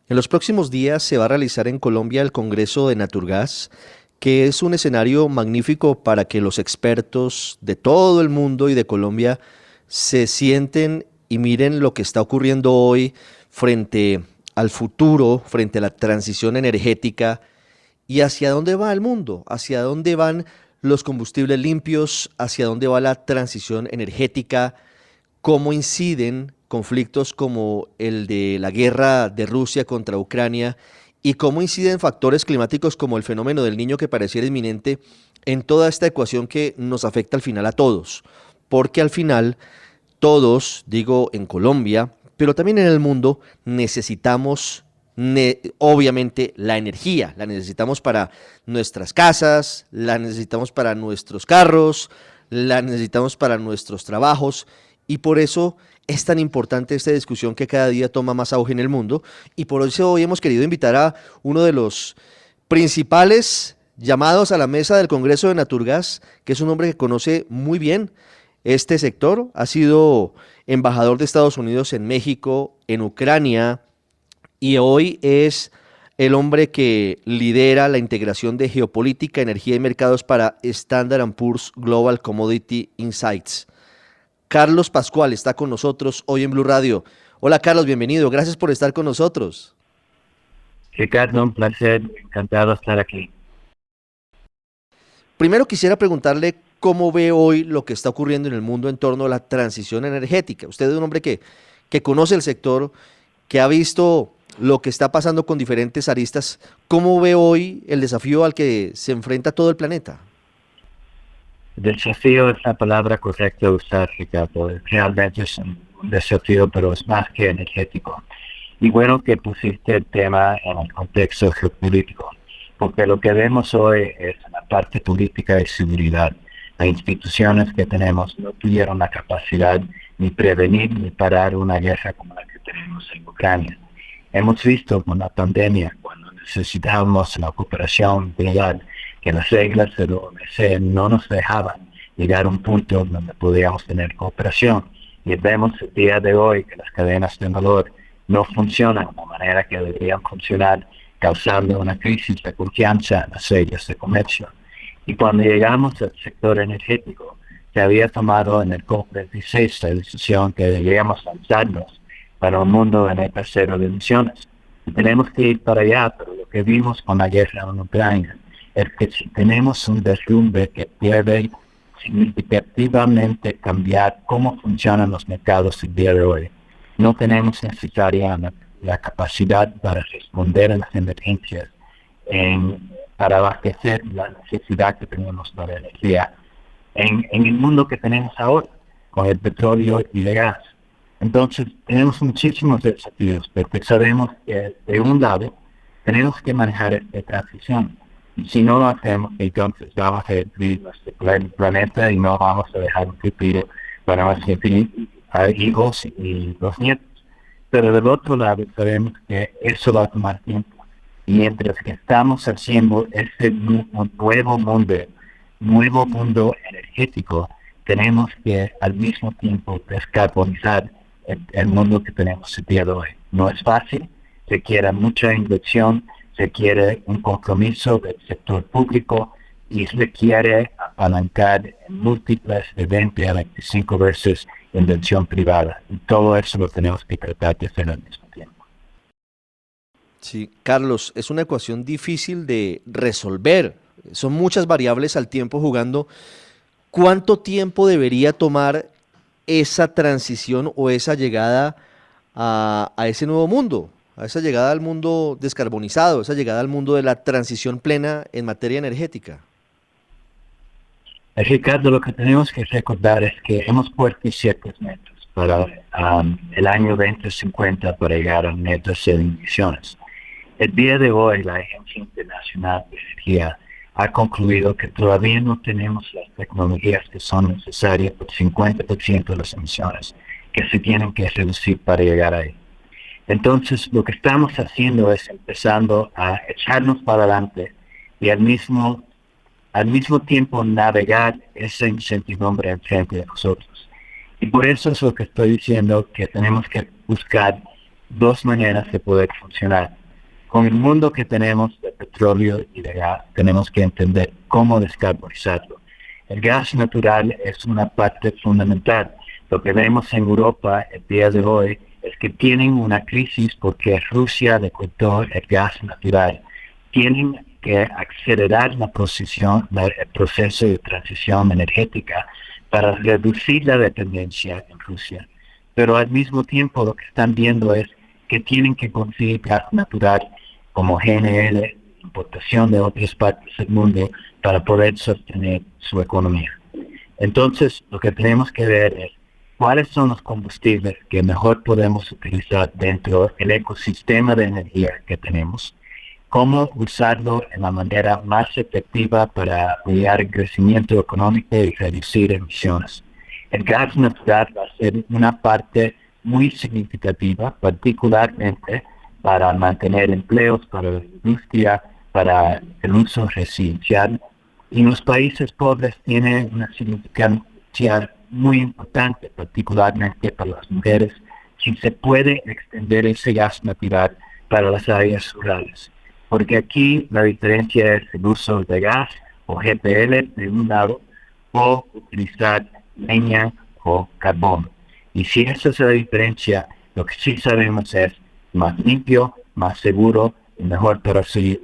En los próximos días se va a realizar en Colombia el Congreso de Naturgas, que es un escenario magnífico para que los expertos de todo el mundo y de Colombia se sienten y miren lo que está ocurriendo hoy frente al futuro, frente a la transición energética y hacia dónde va el mundo, hacia dónde van los combustibles limpios, hacia dónde va la transición energética, cómo inciden conflictos como el de la guerra de Rusia contra Ucrania y cómo inciden factores climáticos como el fenómeno del niño que pareciera inminente en toda esta ecuación que nos afecta al final a todos. Porque al final todos, digo en Colombia, pero también en el mundo, necesitamos obviamente la energía. La necesitamos para nuestras casas, la necesitamos para nuestros carros, la necesitamos para nuestros trabajos y por eso es tan importante esta discusión que cada día toma más auge en el mundo y por eso hoy hemos querido invitar a uno de los principales llamados a la mesa del Congreso de Naturgas, que es un hombre que conoce muy bien este sector, ha sido embajador de Estados Unidos en México, en Ucrania, y hoy es el hombre que lidera la integración de geopolítica, energía y mercados para Standard Poor's Global Commodity Insights. Carlos Pascual está con nosotros hoy en Blue Radio. Hola Carlos, bienvenido. Gracias por estar con nosotros. Ricardo, un placer, encantado de estar aquí. Primero quisiera preguntarle cómo ve hoy lo que está ocurriendo en el mundo en torno a la transición energética. Usted es un hombre que conoce el sector, que ha visto lo que está pasando con diferentes aristas. ¿Cómo ve hoy el desafío al que se enfrenta todo el planeta? Desafío es la palabra correcta de usar, Ricardo. Realmente es un desafío, pero es más que energético. Y bueno que pusiste el tema en el contexto geopolítico, porque lo que vemos hoy es la parte política de seguridad. Las instituciones que tenemos no tuvieron la capacidad ni prevenir ni parar una guerra como la que tenemos en Ucrania. Hemos visto con la pandemia, cuando necesitábamos la cooperación global, que las reglas de la OMC no nos dejaban llegar a un punto donde podíamos tener cooperación. Y vemos el día de hoy que las cadenas de valor no funcionan de la manera que deberían funcionar, causando una crisis de confianza en las redes de comercio. Y cuando llegamos al sector energético, se había tomado en el COP26 la decisión que deberíamos lanzarnos para un mundo en el cero de emisiones. Y tenemos que ir para allá, pero lo que vimos con la guerra en Ucrania es que si tenemos un derrumbe que puede significativamente cambiar cómo funcionan los mercados el día de hoy, no tenemos necesariamente la capacidad para responder a las emergencias para abastecer la necesidad que tenemos para energía en el mundo que tenemos ahora, con el petróleo y el gas. Entonces, tenemos muchísimos desafíos, porque sabemos que, de un lado, tenemos que manejar esta transición. Y si no lo hacemos, entonces vamos a destruir nuestro planeta y no vamos a dejar un futuro para nuestros hijos y los nietos. Pero del otro lado, sabemos que eso va a tomar tiempo. Y mientras que estamos haciendo este nuevo mundo energético, tenemos que al mismo tiempo descarbonizar el mundo que tenemos el día de hoy. No es fácil, requiere mucha inversión, requiere un compromiso del sector público y requiere apalancar en múltiples de 20 a 25 veces inversión privada. Y todo eso lo tenemos que tratar de hacer al mismo tiempo. Sí, Carlos, es una ecuación difícil de resolver. Son muchas variables al tiempo jugando. ¿Cuánto tiempo debería tomar esa transición o esa llegada a ese nuevo mundo? A esa llegada al mundo descarbonizado, esa llegada al mundo de la transición plena en materia energética. Ricardo, lo que tenemos que recordar es que hemos puesto ciertos metas para el año 2050 para llegar a metas de emisiones. El día de hoy, la Agencia Internacional de Energía ha concluido que todavía no tenemos las tecnologías que son necesarias por 50% de las emisiones que se tienen que reducir para llegar ahí. Entonces, lo que estamos haciendo es empezando a echarnos para adelante y al mismo tiempo navegar esa incertidumbre enfrente de nosotros. Y por eso es lo que estoy diciendo, que tenemos que buscar dos maneras de poder funcionar. Con el mundo que tenemos de petróleo y de gas, tenemos que entender cómo descarbonizarlo. El gas natural es una parte fundamental. Lo que vemos en Europa el día de hoy es que tienen una crisis porque Rusia le cortó el gas natural. Tienen que acelerar el proceso de transición energética para reducir la dependencia en Rusia. Pero al mismo tiempo lo que están viendo es que tienen que conseguir gas natural como GNL, importación de otras partes del mundo, para poder sostener su economía. Entonces, lo que tenemos que ver es cuáles son los combustibles que mejor podemos utilizar dentro del ecosistema de energía que tenemos, cómo usarlo en la manera más efectiva para apoyar el crecimiento económico y reducir emisiones. El gas natural va a ser una parte muy significativa, particularmente para mantener empleos, para la industria, para el uso residencial. Y los países pobres tienen una significancia muy importante, particularmente para las mujeres, si se puede extender ese gas natural para las áreas rurales. Porque aquí la diferencia es el uso de gas o GPL de un lado o utilizar leña o carbón. Y si esa es la diferencia, lo que sí sabemos es más limpio, más seguro y mejor para seguir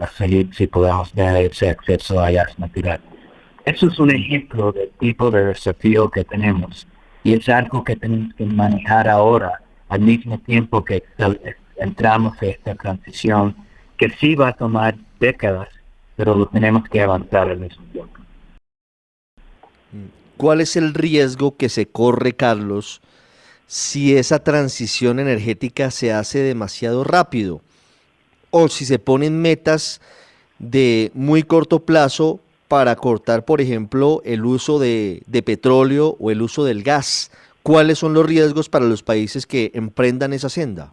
si podemos tener ese acceso a gas natural. Eso es un ejemplo del tipo de desafío que tenemos y es algo que tenemos que manejar ahora al mismo tiempo que entramos en esta transición que sí va a tomar décadas, pero lo tenemos que avanzar al mismo tiempo. ¿Cuál es el riesgo que se corre, Carlos, si esa transición energética se hace demasiado rápido? O si se ponen metas de muy corto plazo para cortar, por ejemplo, el uso de petróleo o el uso del gas. ¿Cuáles son los riesgos para los países que emprendan esa senda?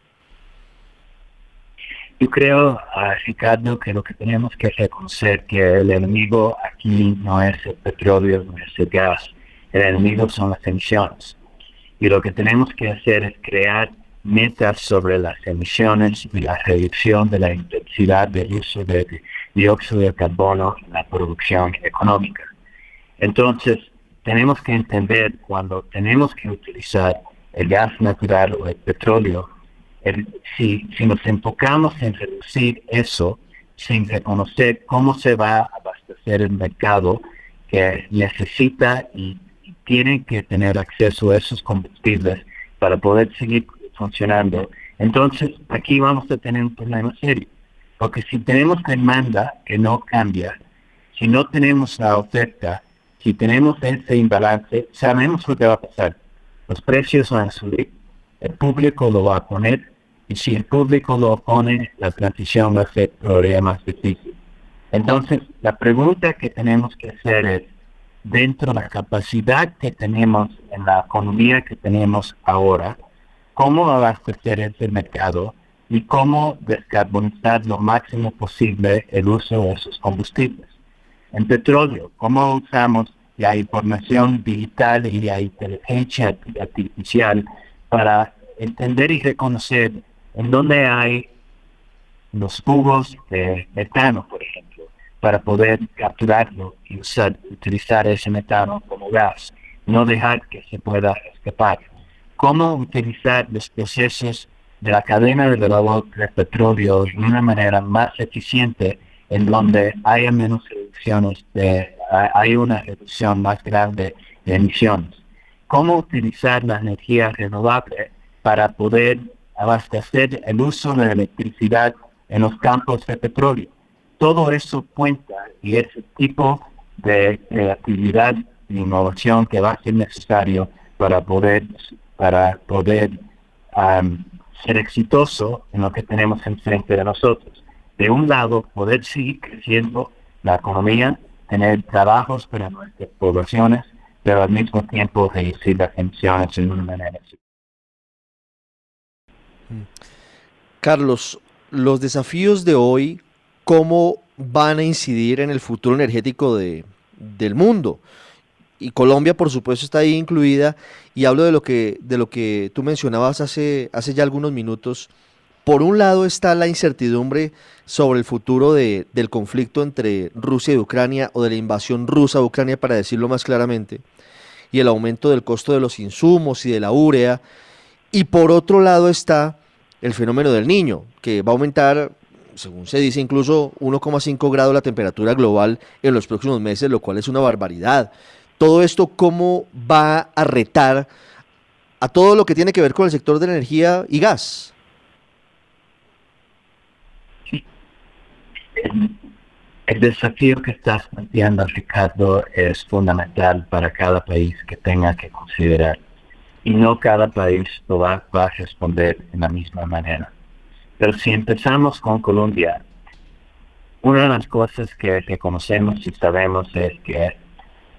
Yo creo, Ricardo, que lo que tenemos que reconocer que el enemigo aquí no es el petróleo, no es el gas. El enemigo son las emisiones. Y lo que tenemos que hacer es crear metas sobre las emisiones y la reducción de la intensidad del uso de dióxido de carbono en la producción económica. Entonces, tenemos que entender cuando tenemos que utilizar el gas natural o el petróleo, si nos enfocamos en reducir eso sin reconocer cómo se va a abastecer el mercado que necesita y tiene que tener acceso a esos combustibles para poder seguir funcionando, entonces aquí vamos a tener un problema serio. Porque si tenemos demanda que no cambia, si no tenemos la oferta, si tenemos ese imbalance, sabemos lo que va a pasar. Los precios van a subir, el público lo va a poner, y si el público lo pone, la transición va a ser todavía más difícil. Entonces, la pregunta que tenemos que hacer es, dentro de la capacidad que tenemos en la economía que tenemos ahora, cómo abastecer ese mercado y cómo descarbonizar lo máximo posible el uso de esos combustibles. En petróleo, cómo usamos la información digital y la inteligencia artificial para entender y reconocer en dónde hay los jugos de metano, por ejemplo, para poder capturarlo y utilizar ese metano como gas, no dejar que se pueda escapar. Cómo utilizar los procesos de la cadena de valor del petróleo de una manera más eficiente, en donde haya menos reducciones, hay una reducción más grande de emisiones. Cómo utilizar la energía renovable para poder abastecer el uso de electricidad en los campos de petróleo. Todo eso cuenta y es el tipo de creatividad e innovación que va a ser necesario para poder ser exitoso en lo que tenemos enfrente de nosotros. De un lado, poder seguir creciendo la economía, tener trabajos para nuestras poblaciones, pero al mismo tiempo reducir las emisiones en una manera. Carlos, los desafíos de hoy, ¿cómo van a incidir en el futuro energético del mundo? Y Colombia, por supuesto, está ahí incluida. Y hablo de lo que tú mencionabas hace ya algunos minutos, por un lado está la incertidumbre sobre el futuro del conflicto entre Rusia y Ucrania, o de la invasión rusa a Ucrania, para decirlo más claramente, y el aumento del costo de los insumos y de la urea. Y por otro lado está el fenómeno del Niño, que va a aumentar, según se dice, incluso 1,5 grados la temperatura global en los próximos meses, lo cual es una barbaridad. Todo esto, ¿cómo va a retar a todo lo que tiene que ver con el sector de la energía y gas? Sí. El desafío que estás planteando, Ricardo, es fundamental para cada país que tenga que considerar. Y no cada país lo va a responder de la misma manera. Pero si empezamos con Colombia, una de las cosas que conocemos y sabemos es que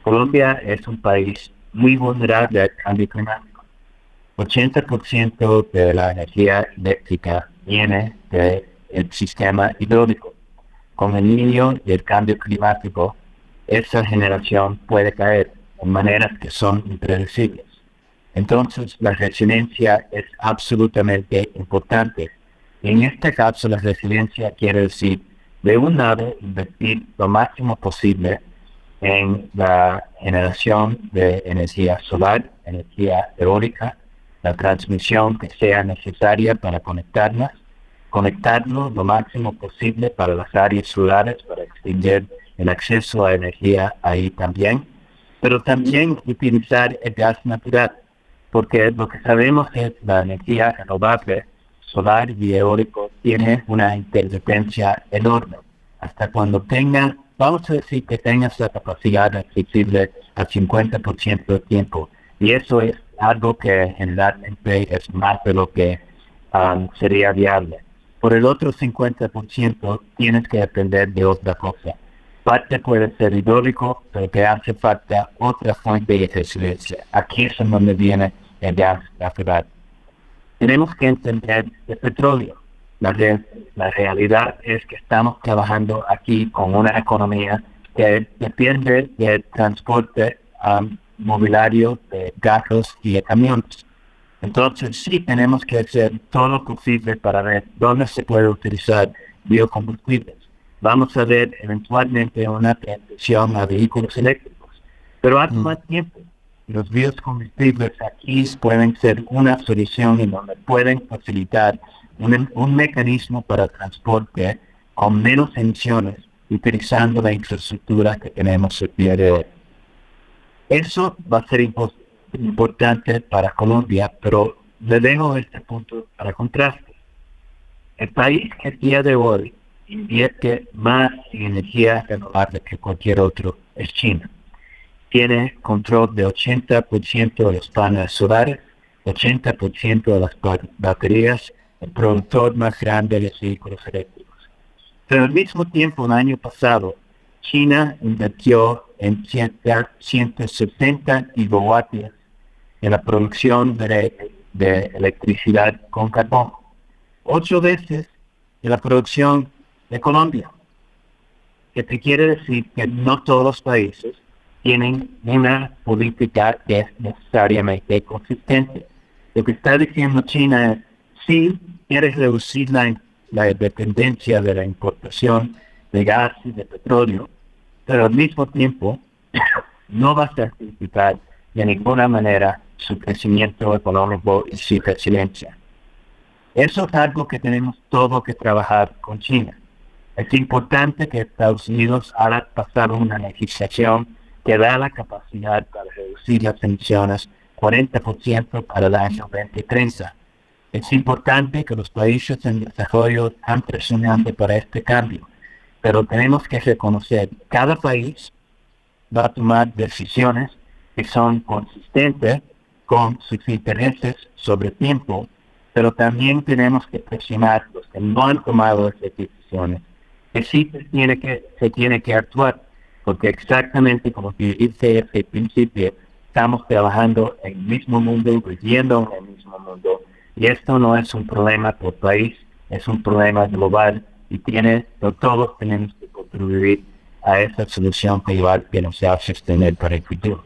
Colombia es un país muy vulnerable al cambio climático. 80% de la energía eléctrica viene del sistema hidráulico. Con el Niño y el cambio climático, esa generación puede caer en maneras que son impredecibles. Entonces, la resiliencia es absolutamente importante. En este caso, la resiliencia quiere decir, de un lado, invertir lo máximo posible en la generación de energía solar, energía eólica, la transmisión que sea necesaria para conectarlo lo máximo posible para las áreas rurales, para extender el acceso a energía ahí también, pero también utilizar el gas natural, porque lo que sabemos es que la energía renovable, solar y eólico, tiene una interdependencia enorme. Hasta cuando vamos a decir que tengas la capacidad accesible al 50% del tiempo, y eso es algo que generalmente es más de lo que sería viable. Por el otro 50% tienes que depender de otra cosa. Parte puede ser hidráulico, pero te hace falta otra fuente de resiliencia. Aquí es en donde viene el gas natural. Tenemos que entender el petróleo. La realidad es que estamos trabajando aquí con una economía que depende del transporte mobiliario de carros y de camiones. Entonces sí tenemos que hacer todo lo posible para ver dónde se puede utilizar biocombustibles. Vamos a ver eventualmente una transición a vehículos eléctricos, pero hace más tiempo. Los biocombustibles aquí pueden ser una solución en donde pueden facilitar un mecanismo para transporte con menos emisiones, utilizando la infraestructura que tenemos el día de hoy. Eso va a ser importante para Colombia, pero le dejo este punto para contraste. El país que el día de hoy invierte más en energía renovable que cualquier otro es China. Tiene control de 80% de los paneles solares, 80% de las baterías, el productor más grande de vehículos eléctricos. Pero al mismo tiempo, el año pasado, China invirtió en 160 gigavatios en la producción de electricidad con carbón. 8 veces de la producción de Colombia. Que te quiere decir que no todos los países tienen una política que es necesariamente consistente. Lo que está diciendo China es, sí, quieres reducir la dependencia de la importación de gas y de petróleo, pero al mismo tiempo no va a sacrificar de ninguna manera su crecimiento económico y su resiliencia. Eso es algo que tenemos todo que trabajar con China. Es importante que Estados Unidos haga pasar una legislación que da la capacidad para reducir las emisiones 40% para el año 2030. Es importante que los países en desarrollo estén presionando para este cambio, pero tenemos que reconocer que cada país va a tomar decisiones que son consistentes con sus intereses sobre tiempo, pero también tenemos que presionar a los que no han tomado esas decisiones, que sí se tiene que actuar, porque exactamente como dice al principio, estamos trabajando en el mismo mundo, viviendo en el mismo mundo, y esto no es un problema por país, es un problema global, y todos tenemos que contribuir a esa solución que nos va a sostener para el futuro.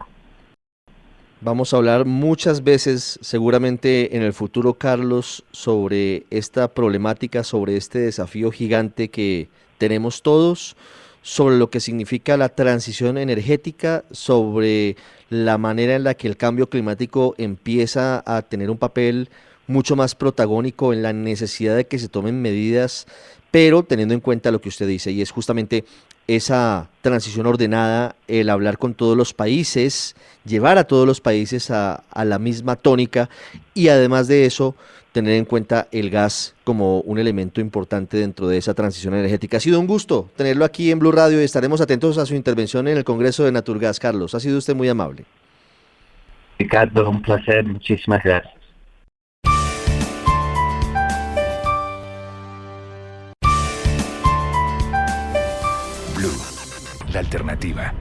Vamos a hablar muchas veces, seguramente en el futuro, Carlos, sobre esta problemática, sobre este desafío gigante que tenemos todos, sobre lo que significa la transición energética, sobre la manera en la que el cambio climático empieza a tener un papel mucho más protagónico en la necesidad de que se tomen medidas, pero teniendo en cuenta lo que usted dice, y es justamente esa transición ordenada, el hablar con todos los países, llevar a todos los países a la misma tónica y además de eso, tener en cuenta el gas como un elemento importante dentro de esa transición energética. Ha sido un gusto tenerlo aquí en Blue Radio y estaremos atentos a su intervención en el Congreso de Naturgas. Carlos, ha sido usted muy amable. Ricardo, un placer, muchísimas gracias. Blue, la alternativa.